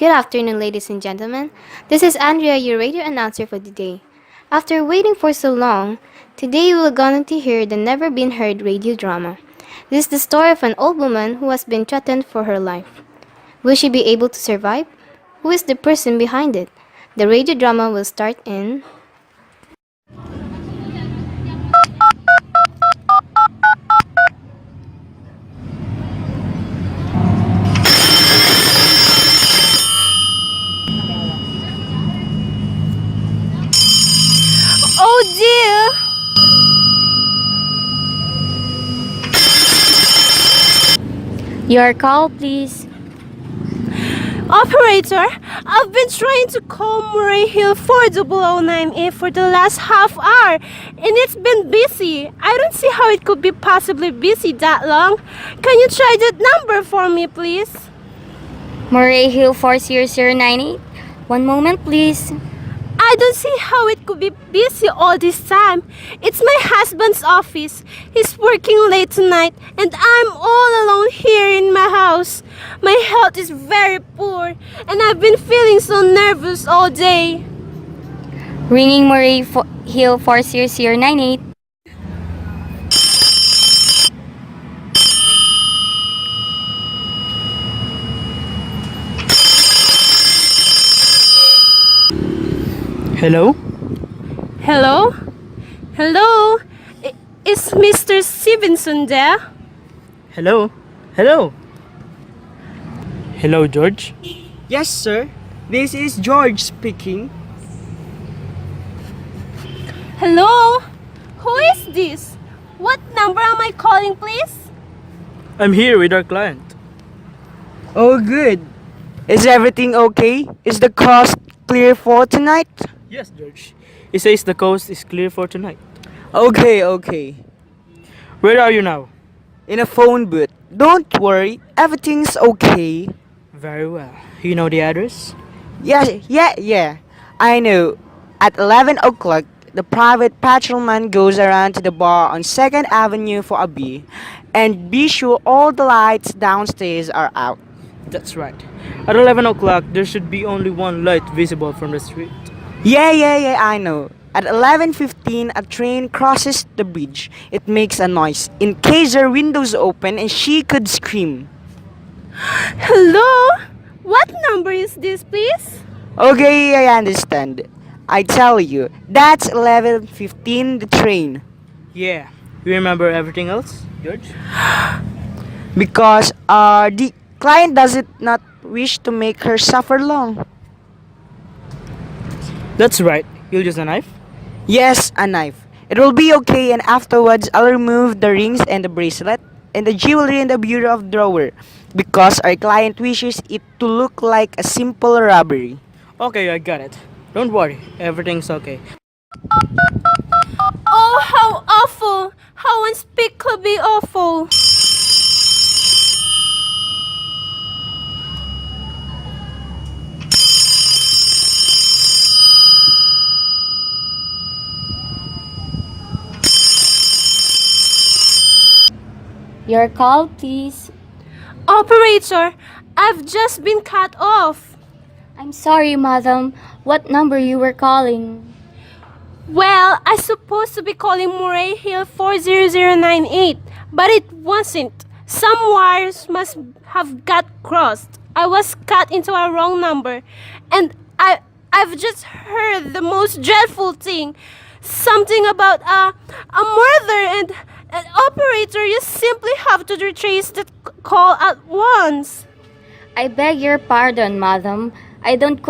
Good afternoon, ladies and gentlemen. This is Andrea, your radio announcer for the day. After waiting for so long, today we are going to hear the never been heard radio drama. This is the story of an old woman who has been threatened for her life. Will she be able to survive? Who is the person behind it? The radio drama will start in. Oh dear! Your call, please. Operator, I've been trying to call Murray Hill 4009A for the last half hour and it's been busy. I don't see how it could be possibly busy that long. Can you try that number for me, please? Murray Hill 40098. One moment, please. I don't see how it could be busy all this time. It's my husband's office. He's working late tonight and I'm all alone here in my house. My health is very poor and I've been feeling so nervous all day. Ringing Hill 40098. Hello? Hello? Hello? Is Mr. Stevenson there? Hello? Hello? Hello, George? Yes, sir. This is George speaking. Hello? Who is this? What number am I calling, please? I'm here with our client. Oh, good. Is everything okay? Is the coast clear for tonight? Yes, George. He says the coast is clear for tonight. Okay. Where are you now? In a phone booth. Don't worry, everything's okay. Very well. You know the address? Yeah. I know. At 11 o'clock, the private patrolman goes around to the bar on 2nd Avenue for a beer. And be sure all the lights downstairs are out. That's right. At 11 o'clock, there should be only one light visible from the street. Yeah, I know. At 11:15, a train crosses the bridge. It makes a noise in case her windows open and she could scream. Hello? What number is this, please? Okay, I understand. I tell you, that's 11:15, the train. Yeah. You remember everything else, George? Because the client does it not wish to make her suffer long. That's right. You'll use a knife? Yes, a knife. It will be okay, and afterwards I'll remove the rings and the bracelet and the jewelry in the bureau of drawer because our client wishes it to look like a simple robbery. Okay, I got it. Don't worry. Everything's okay. Oh, how awful! How unspeakably awful! Your call, please. Operator, I've just been cut off. I'm sorry, madam. What number you were calling? Well, I supposed to be calling Murray Hill 40098, but it wasn't. Some wires must have got crossed. I was cut into a wrong number, and I've just heard the most dreadful thing. Something about a murder and operator, you simply have to retrace that call at once. I beg your pardon, madam. I don't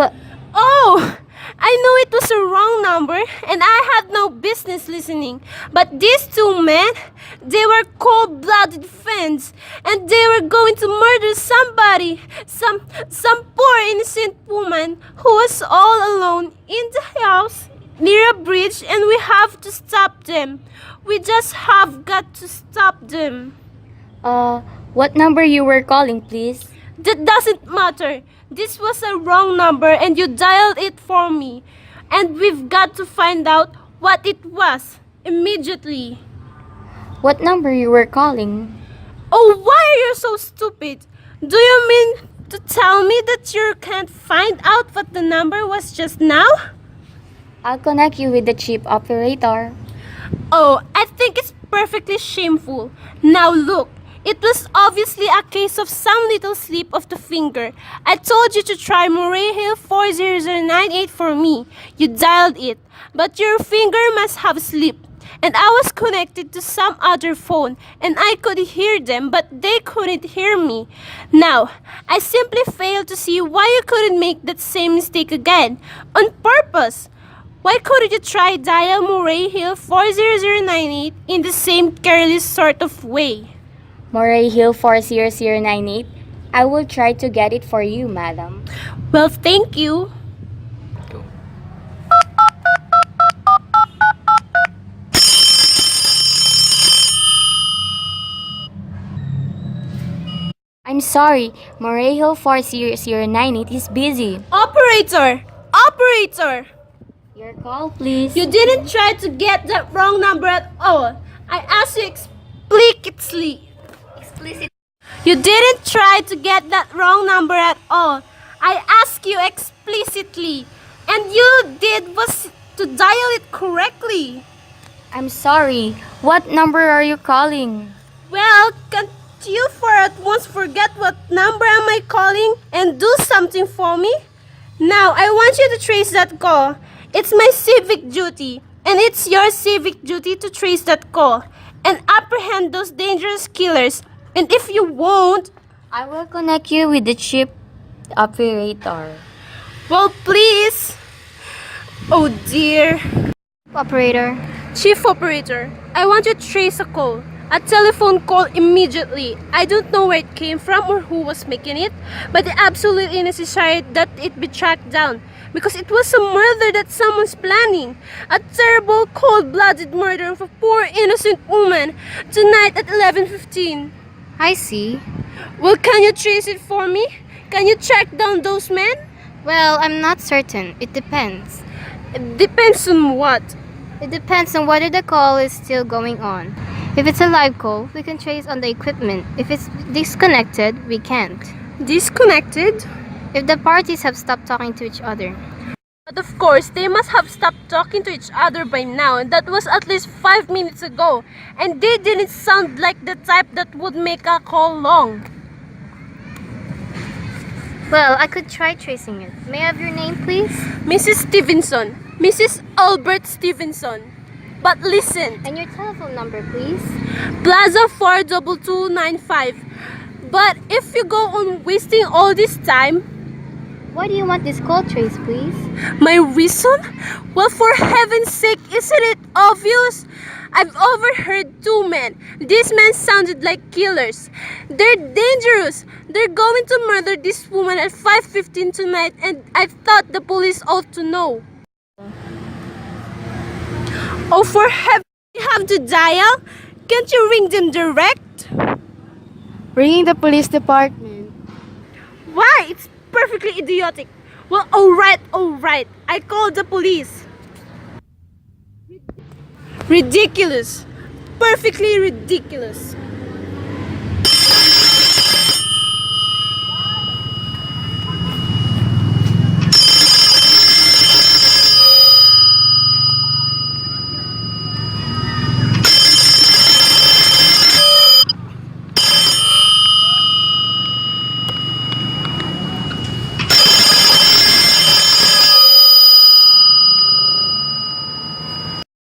Oh, I knew it was a wrong number and I had no business listening. But these two men, they were cold-blooded friends and they were going to murder somebody. Some poor innocent woman who was all alone in the house near a bridge and we have to stop them. We just have got to stop them. What number you were calling, please? That doesn't matter. This was a wrong number and you dialed it for me. And we've got to find out what it was immediately. What number you were calling? Oh, why are you so stupid? Do you mean to tell me that you can't find out what the number was just now? I'll connect you with the chip operator. Oh, I think it's perfectly shameful. Now look, it was obviously a case of some little slip of the finger. I told you to try Murray Hill 40098 for me. You dialed it, but your finger must have slipped. And I was connected to some other phone, and I could hear them, but they couldn't hear me. Now, I simply fail to see why you couldn't make that same mistake again, on purpose. Why couldn't you try dial Murray Hill 40098 in the same careless sort of way? Moray Hill 40098. I will try to get it for you, madam. Well, thank you. I'm sorry, Moray Hill 40098 is busy. Operator! Operator! Your call, please. You didn't try to get that wrong number at all. I asked you explicitly. You didn't try to get that wrong number at all. I asked you explicitly. And you did was to dial it correctly. I'm sorry. What number are you calling? Well, can't you for at once forget what number am I calling and do something for me? Now, I want you to trace that call. It's my civic duty, and it's your civic duty to trace that call and apprehend those dangerous killers. And if you won't, I will connect you with the chip operator. well, please. Oh dear. Operator. Chief Operator, I want you to trace a call. A telephone call immediately. I don't know where it came from or who was making it, but it's absolutely necessary that it be tracked down because it was a murder that someone's planning. A terrible, cold-blooded murder of a poor, innocent woman tonight at 11:15. I see. Well, can you trace it for me? Can you track down those men? Well, I'm not certain. It depends. It depends on what. It depends on whether the call is still going on. If it's a live call, we can trace on the equipment. If it's disconnected, we can't. Disconnected? If the parties have stopped talking to each other. But of course, they must have stopped talking to each other by now, and that was at least 5 minutes ago. And they didn't sound like the type that would make a call long. Well, I could try tracing it. May I have your name, please? Mrs. Stevenson. Mrs. Albert Stevenson. But listen, And your telephone number, please? Plaza 42295. But if you go on wasting all this time, Why do you want this call traced, please? my reason? Well, for heaven's sake, isn't it obvious? I've overheard 2 men. These men sounded like killers. They're dangerous. They're going to murder this woman at 5:15 tonight, and I thought the police ought to know. Oh, for heaven, you have to dial? Can't you ring them direct? Ringing the police department. Why? It's perfectly idiotic. Well, alright. I called the police. Ridiculous. Perfectly ridiculous.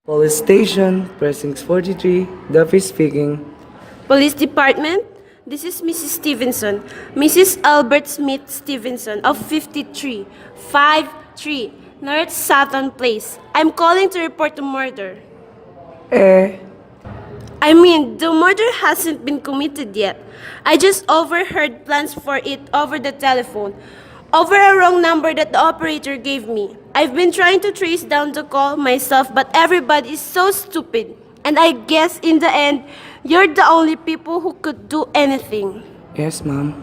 Police Station, Precinct 43, Duffy speaking. Police Department, this is Mrs. Stevenson. Mrs. Albert Smith Stevenson of 53 North Southern Place. I'm calling to report the murder. I mean, the murder hasn't been committed yet. I just overheard plans for it over the telephone, over a wrong number that the operator gave me. I've been trying to trace down the call myself, but everybody is so stupid. And I guess in the end, you're the only people who could do anything. Yes, ma'am.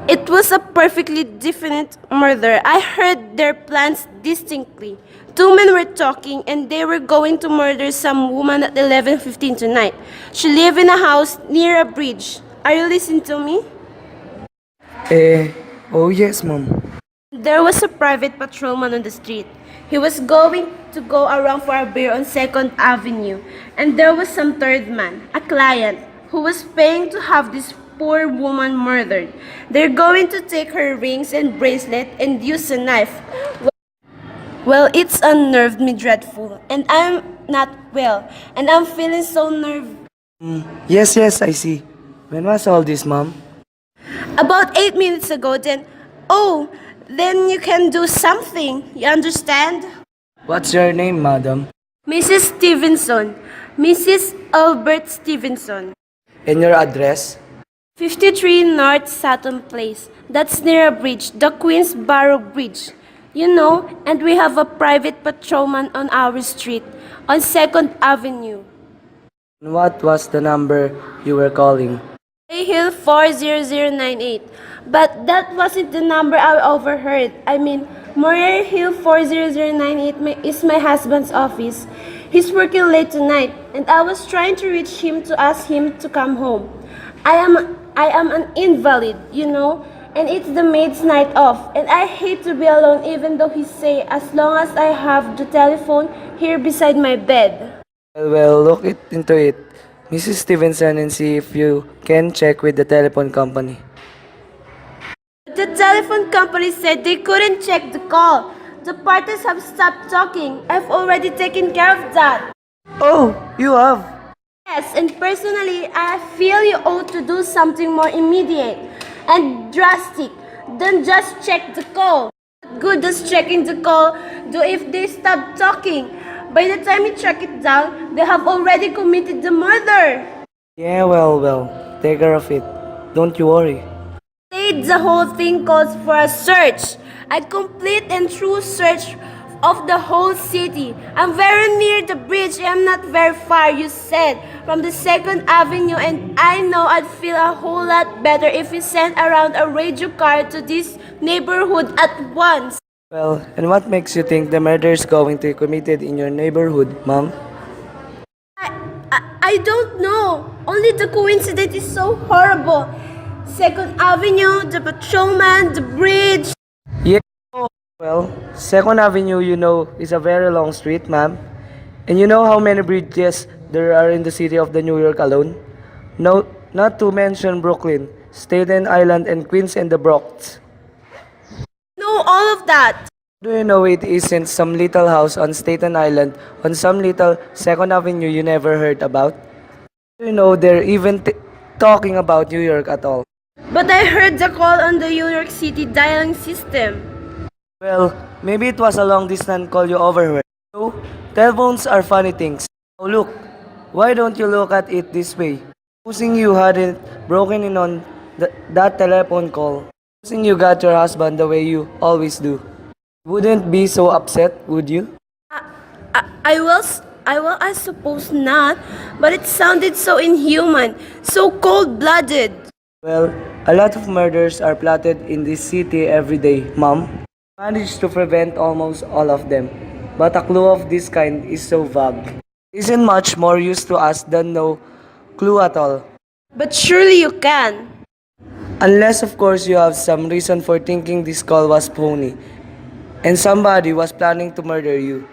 It was a perfectly definite murder. I heard their plans distinctly. 2 men were talking and they were going to murder some woman at 11:15 tonight. She lived in a house near a bridge. Are you listening to me? Eh, oh yes, ma'am. There was a private patrolman on the street. He was going to go around for a beer on 2nd Avenue, and there was some third man, a client, who was paying to have this poor woman murdered. They're going to take her rings and bracelet and use a knife. Well, it's unnerved me dreadful, and I'm not well, and I'm feeling so nervous. Yes, yes, I see. When was all this, ma'am? About 8 minutes ago, then you can do something, you understand? What's your name, madam? Mrs. Stevenson, Mrs. Albert Stevenson, And your address? 53 North Sutton Place. That's near a bridge, the Queensborough Bridge. You know, and we have a private patrolman on our street, on 2nd Avenue. And what was the number you were calling? Hill 40098. But that wasn't the number I overheard. I mean, Murray Hill 40098 is my husband's office. He's working late tonight, and I was trying to reach him to ask him to come home. I am an invalid, you know, and it's the maid's night off, and I hate to be alone even though he say as long as I have the telephone here beside my bed. Well, look into it, Mrs. Stevenson, and see if you can check with the telephone company. The telephone company said they couldn't check the call. The parties have stopped talking. I've already taken care of that. Oh, you have? Yes, and personally, I feel you ought to do something more immediate and drastic than just check the call. What good does checking the call do if they stop talking? By the time you track it down, they have already committed the murder. Yeah, well, take care of it. Don't you worry. The whole thing calls for a search, a complete and true search of the whole city. I'm very near the bridge. I'm not very far, you said, from the 2nd Avenue, and I know I'd feel a whole lot better if you sent around a radio car to this neighborhood at once. Well, and what makes you think the murder is going to be committed in your neighborhood, ma'am? I don't know. Only the coincidence is so horrible. 2nd Avenue, the patrolman, the bridge. Yeah, well, 2nd Avenue, you know, is a very long street, ma'am. And you know how many bridges there are in the city of the New York alone? No, not to mention Brooklyn, Staten Island, and Queens and the Bronx. Know all of that. Do you know it isn't some little house on Staten Island on some little 2nd Avenue you never heard about? Do you know they're even talking about New York at all? But I heard the call on the New York City dialing system. Well, maybe it was a long distance call you overheard. So, telephones are funny things. Oh look, why don't you look at it this way? Supposing you hadn't broken in on that telephone call. Supposing you got your husband the way you always do. Wouldn't be so upset, would you? I suppose not, but it sounded so inhuman, so cold-blooded. Well, a lot of murders are plotted in this city every day, ma'am. Managed to prevent almost all of them. But a clue of this kind is so vague. Isn't much more use to us than no clue at all. But surely you can. Unless, of course, you have some reason for thinking this call was phony and somebody was planning to murder you.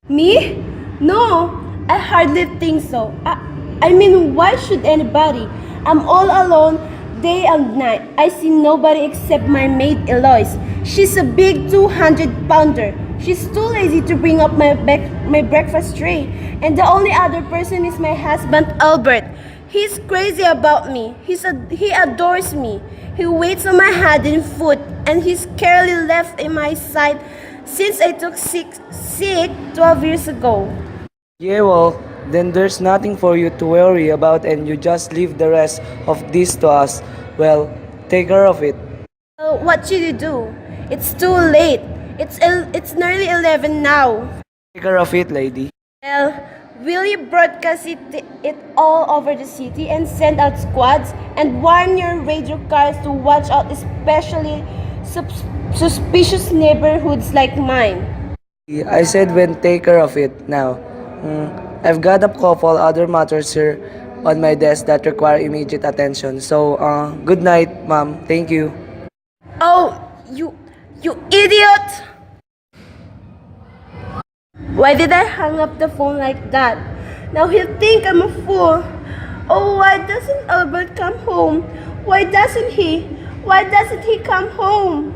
Me? No, I hardly think so. I mean, why should anybody? I'm all alone day and night. I see nobody except my maid Eloise. She's a big 200-pounder. She's too lazy to bring up my breakfast tray. And the only other person is my husband Albert. He's crazy about me. He adores me. He waits on my hand and foot, and he's carefully left in my side since I took sick 12 years ago. Yeah, well, then there's nothing for you to worry about and you just leave the rest of this to us. Well, take care of it. What should you do? It's too late. It's nearly 11 now. Take care of it, lady. Well, will you broadcast it all over the city and send out squads and warn your radio cars to watch out, especially suspicious neighborhoods like mine? I said when take care of it now. I've got a couple other matters here on my desk that require immediate attention. So, good night, ma'am. Thank you. Oh, you idiot! Why did I hang up the phone like that? Now he'll think I'm a fool. Oh, why doesn't Albert come home? Why doesn't he? Why doesn't he come home?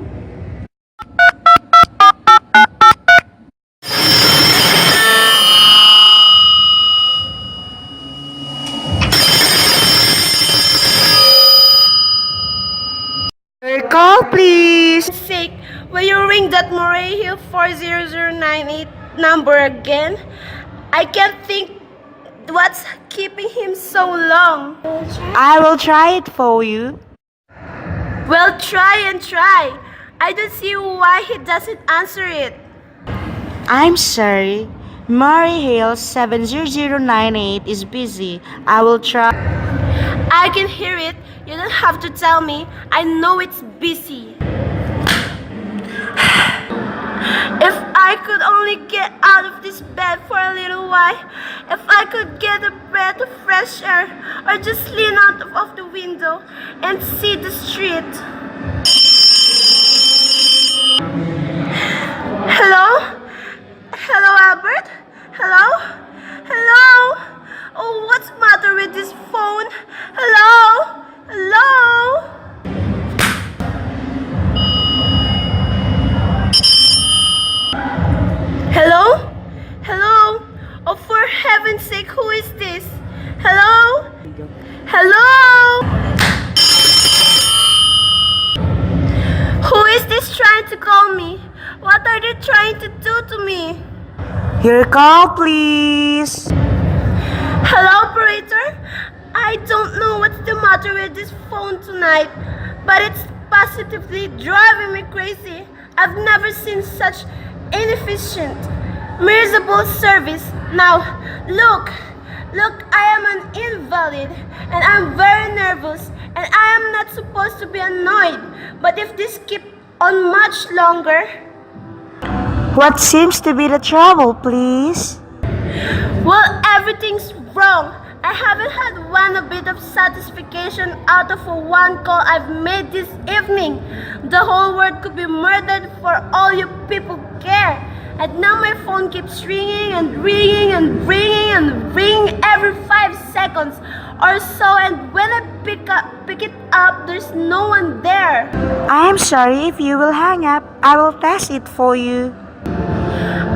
Your call, please. Sake, will you ring that Moray Hill 40098 number again? I can't think what's keeping him so long. I will try it for you. Well, try and try. I don't see why he doesn't answer it. I'm sorry. Murray Hill 70098 is busy. I will try. I can hear it. You don't have to tell me. I know it's busy. If I could only get out of this bed for a little while, if I could get a breath of fresh air, or just lean out of the window and see the street. Hello? Hello, Albert? Hello? Hello? Oh, what's the matter with this phone? Hello? Hello? Hello? Hello? Oh, for heaven's sake, who is this? Hello? Hello? Who is this trying to call me? What are they trying to do to me? Your call, please. Hello, operator? I don't know what's the matter with this phone tonight, but it's positively driving me crazy. I've never seen such inefficient, miserable service. Now, look, I am an invalid, and I'm very nervous, and I am not supposed to be annoyed. But if this keeps on much longer, What seems to be the trouble, please? well, everything's wrong. I haven't had one bit of satisfaction out of one call I've made this evening. The whole world could be murdered for all you people care. And now my phone keeps ringing and ringing and ringing and ringing every 5 seconds or so. And when I pick it up, there's no one there. I am sorry if you will hang up. I will test it for you.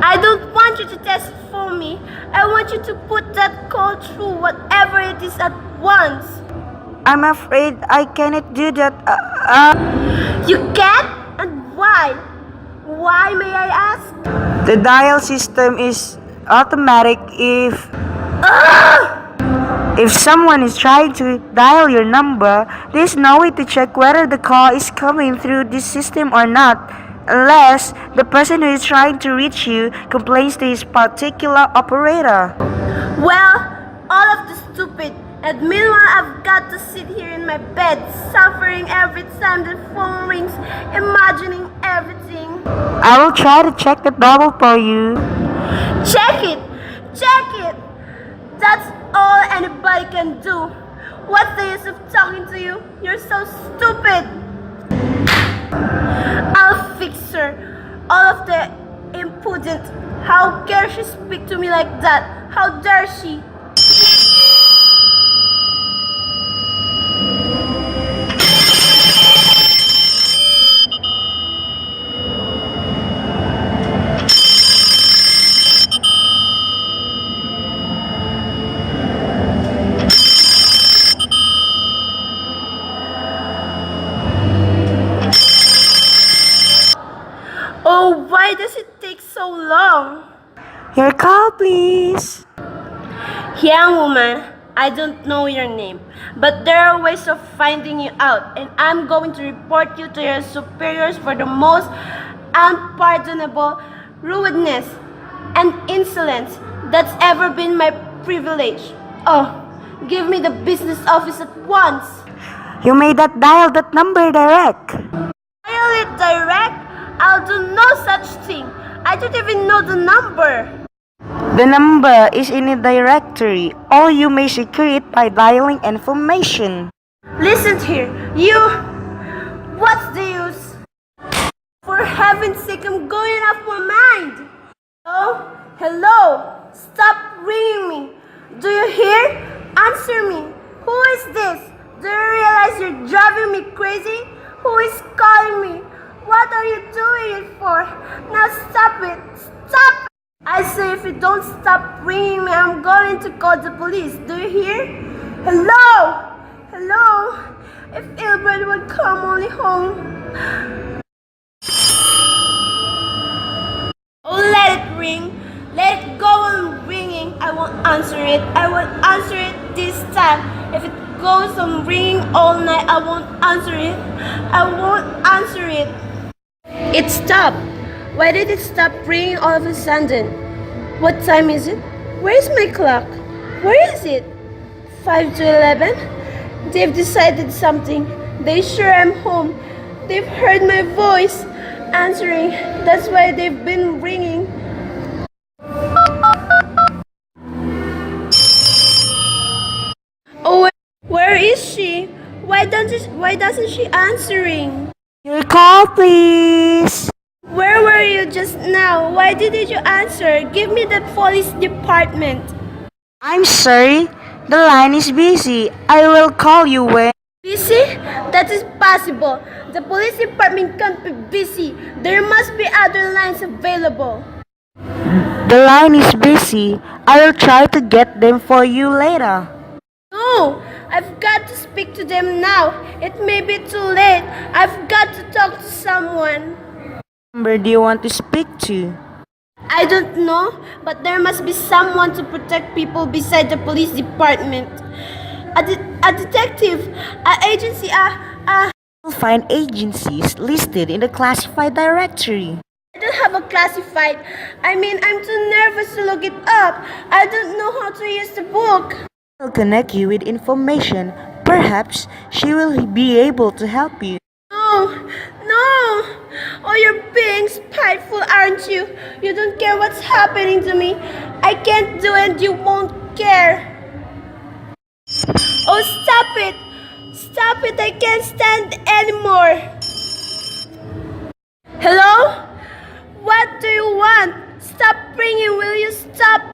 I don't want you to test it for me. I want you to put that call through, whatever it is, at once. I'm afraid I cannot do that. You can't? And why? Why, may I ask? The dial system is automatic if someone is trying to dial your number, there's no way to check whether the call is coming through this system or not, unless the person who is trying to reach you complains to his particular operator. Well, all of the stupid. And meanwhile, I've got to sit here in my bed, suffering every time the phone rings, imagining everything. I will try to check the bubble for you. Check it! Check it! That's all anybody can do. What's the use of talking to you? You're so stupid! I'll fix her. All of the impudent. How dare she speak to me like that? How dare she? Oh, why does it take so long? Your call, please. Young woman, I don't know your name, but there are ways of finding you out, and I'm going to report you to your superiors for the most unpardonable rudeness and insolence that's ever been my privilege. Oh, give me the business office at once. You may not dial that number direct. Dial it direct? I'll do no such thing. I don't even know the number. The number is in a directory, or you may secure it by dialing information. Listen here, you. What's the use? For heaven's sake, I'm going off my mind. Hello? Hello? Stop ringing me. Do you hear? Answer me. Who is this? Do you realize you're driving me crazy? Who is calling me? What are you doing it for? Now stop it. Stop it. I say if you don't stop ringing me, I'm going to call the police. Do you hear? Hello? Hello? If Albert would come only home. Oh, let it ring. Let it go on ringing. I won't answer it. I won't answer it this time. If it goes on ringing all night, I won't answer it. I won't answer it. It stopped. Why did it stop ringing all of a sudden? What time is it? Where is my clock? Where is it? 5 to 11? They've decided something. They sure I'm home. They've heard my voice answering. That's why they've been ringing. Oh, where is she? Why doesn't she answering? Your call, please. Where were you just now? Why didn't you answer? Give me the police department. I'm sorry. The line is busy. I will call you when. Busy? That is possible. The police department can't be busy. There must be other lines available. The line is busy. I will try to get them for you later. No, I've got to speak to them now. It may be too late. I've got to talk to someone. Number do you want to speak to? I don't know, but there must be someone to protect people beside the police department. A detective, an agency, You'll find agencies listed in the classified directory. I don't have a classified. I'm too nervous to look it up. I don't know how to use the book. I'll connect you with information. Perhaps she will be able to help you. No, no. Oh, you're being spiteful, aren't you? You don't care what's happening to me. I can't do it and you won't care. Oh, stop it. Stop it. I can't stand anymore. Hello? What do you want? Stop ringing. Will you stop?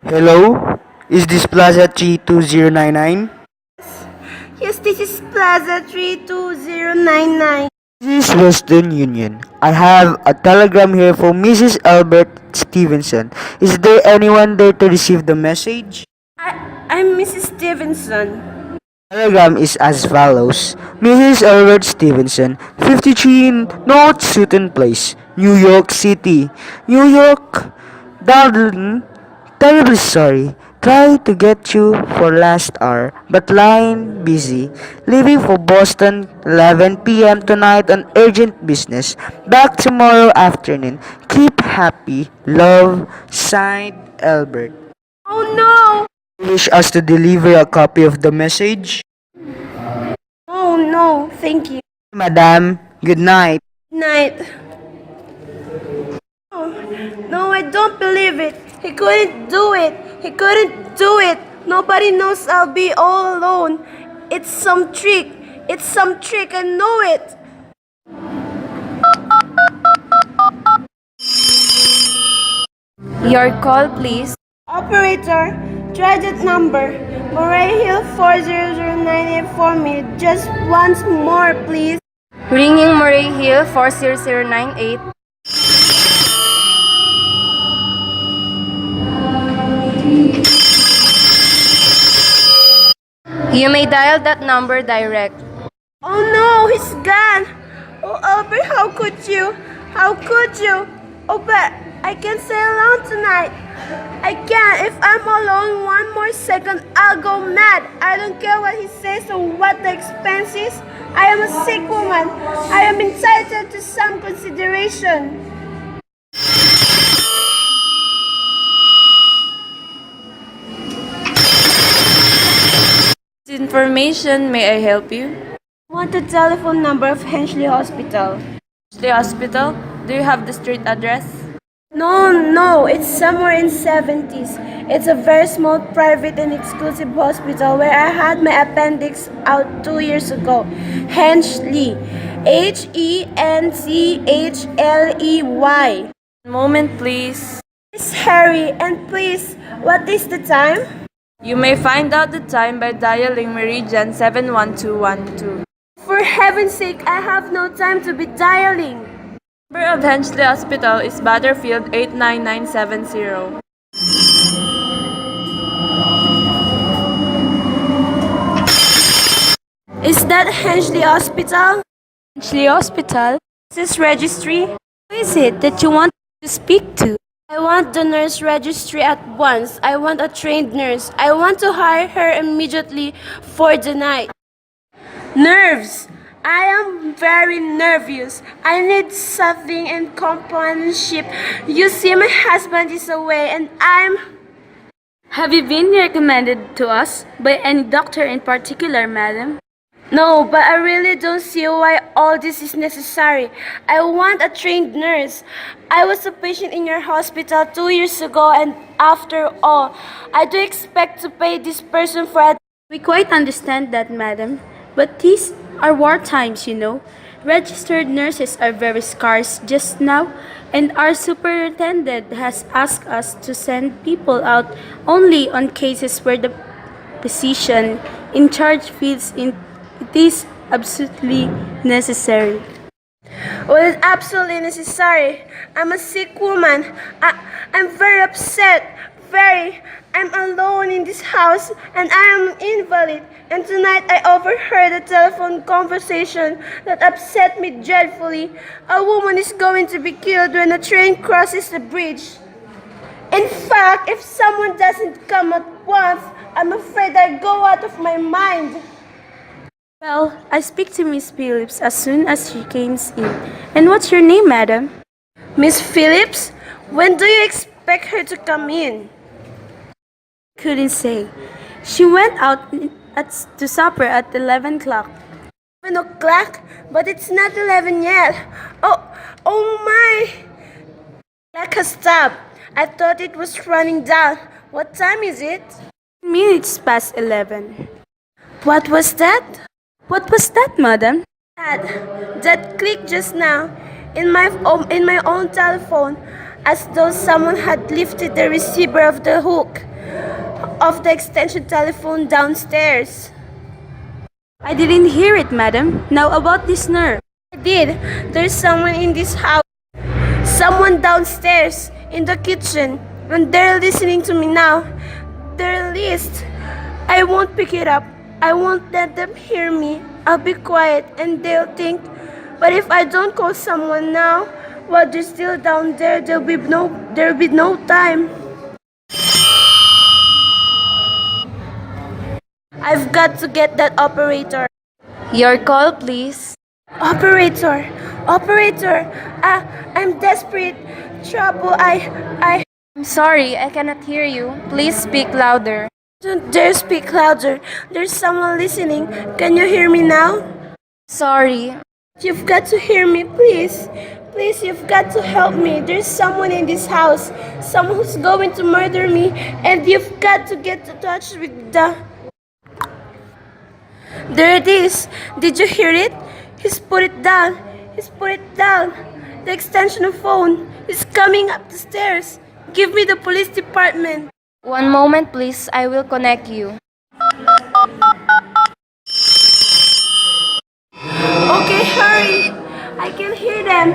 Hello? Is this Plaza 32099? Yes, this is Plaza 32099. This is Western Union. I have a telegram here for Mrs. Albert Stevenson. Is there anyone there to receive the message? I'm Mrs. Stevenson. Telegram is as follows. Mrs. Albert Stevenson, 53 North Sutton Place, New York City. New York, darling, terribly sorry. Try to get you for last hour, but line busy. Leaving for Boston 11 p.m. tonight on urgent business. Back tomorrow afternoon. Keep happy. Love, signed, Albert. Oh no! Wish us to deliver a copy of the message? Oh no, thank you. Madam, good night. Night. Oh, no, I don't believe it. He couldn't do it. He couldn't do it. Nobody knows I'll be all alone. It's some trick. It's some trick. I know it. Your call, please. Operator, try that number. Moray Hill 40098 for me. Just once more, please. Ringing Murray Hill 40098. You may dial that number direct. Oh no, he's gone. Oh, Albert, how could you? How could you? Oh, but I can't stay alone tonight. I can't. If I'm alone one more second, I'll go mad. I don't care what he says or what the expense is. I am a sick woman. I am entitled to some consideration. Information, may I help you? Want the telephone number of Hensley Hospital? The hospital? Do you have the street address? No, it's somewhere in 70s. It's a very small private and exclusive hospital where I had my appendix out 2 years ago. Henchley. Henchley. Moment, please. Miss Harry, and please, what is the time? You may find out the time by dialing Meridian 71212. For heaven's sake, I have no time to be dialing. Number of Henchley Hospital is Butterfield 89970. Is that Henchley Hospital? Ashley Hospital? Is this registry? Who is it that you want to speak to? I want the nurse registry at once. I want a trained nurse. I want to hire her immediately for the night. Nerves! I am very nervous. I need something and companionship. You see, my husband is away and I'm... Have you been recommended to us by any doctor in particular, madam? No, but I really don't see why all this is necessary. I want a trained nurse. I was a patient in your hospital 2 years ago, and after all, I do expect to pay this person for a... We quite understand that, madam. But these are war times, you know. Registered nurses are very scarce just now, and our superintendent has asked us to send people out only on cases where the physician in charge feels it is absolutely necessary. Well, it's absolutely necessary. I'm a sick woman. I'm very upset. I'm alone in this house and I am an invalid. And tonight I overheard a telephone conversation that upset me dreadfully. A woman is going to be killed when a train crosses the bridge. In fact, if someone doesn't come at once, I'm afraid I go out of my mind. Well, I speak to Miss Phillips as soon as she comes in. And what's your name, madam? Miss Phillips, when do you expect her to come in? Couldn't say. She went out to supper at 11 o'clock. 11 o'clock? But it's not 11 yet. Oh my! Clock has stopped. I thought it was running down. What time is it? Minutes past 11. What was that? What was that, madam? That click just now in my own telephone, as though someone had lifted the receiver of the hook of the extension telephone downstairs. I didn't hear it, madam. Now about this nerve. I did. There's someone in this house. Someone downstairs in the kitchen, and they're listening to me now. They're listening. I won't pick it up. I won't let them hear me. I'll be quiet and they'll think. But if I don't call someone now, while they're still down there, there'll be no time. I've got to get that operator. Your call, please. Operator! I'm desperate. Trouble, I'm sorry, I cannot hear you. Please speak louder. Don't dare speak louder. There's someone listening. Can you hear me now? Sorry. You've got to hear me, please. Please, you've got to help me. There's someone in this house. Someone who's going to murder me. And you've got to get in touch with the... There it is. Did you hear it? He's put it down. The extension of phone is coming up the stairs. Give me the police department. One moment, please. I will connect you. Okay, hurry. I can hear them.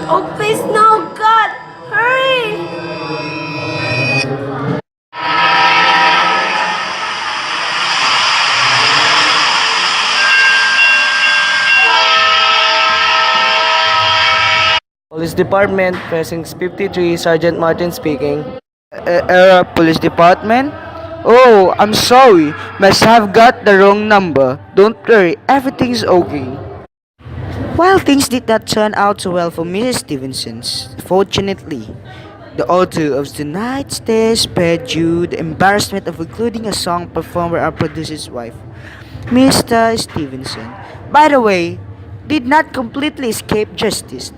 Oh, please, no, God, hurry. Police Department, Precinct 53, Sergeant Martin speaking. Police department? Oh, I'm sorry. Must have got the wrong number. Don't worry, everything's okay. While things did not turn out so well for Mrs. Stevenson, fortunately, the author of tonight's tale spared you the embarrassment of including a song performed by our producer's wife, Mr. Stevenson. By the way, did not completely escape justice.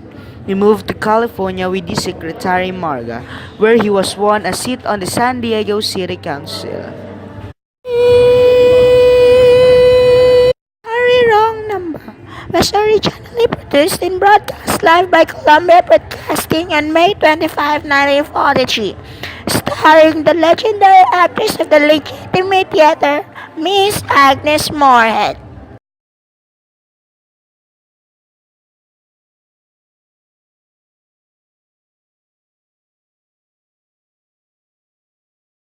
He moved to California with his secretary Marga, where he was won a seat on the San Diego City Council. Sorry, wrong number. Was originally produced and broadcast live by Columbia Broadcasting on May 25, 1943, starring the legendary actress of the Legitimate Theater, Miss Agnes Moorehead.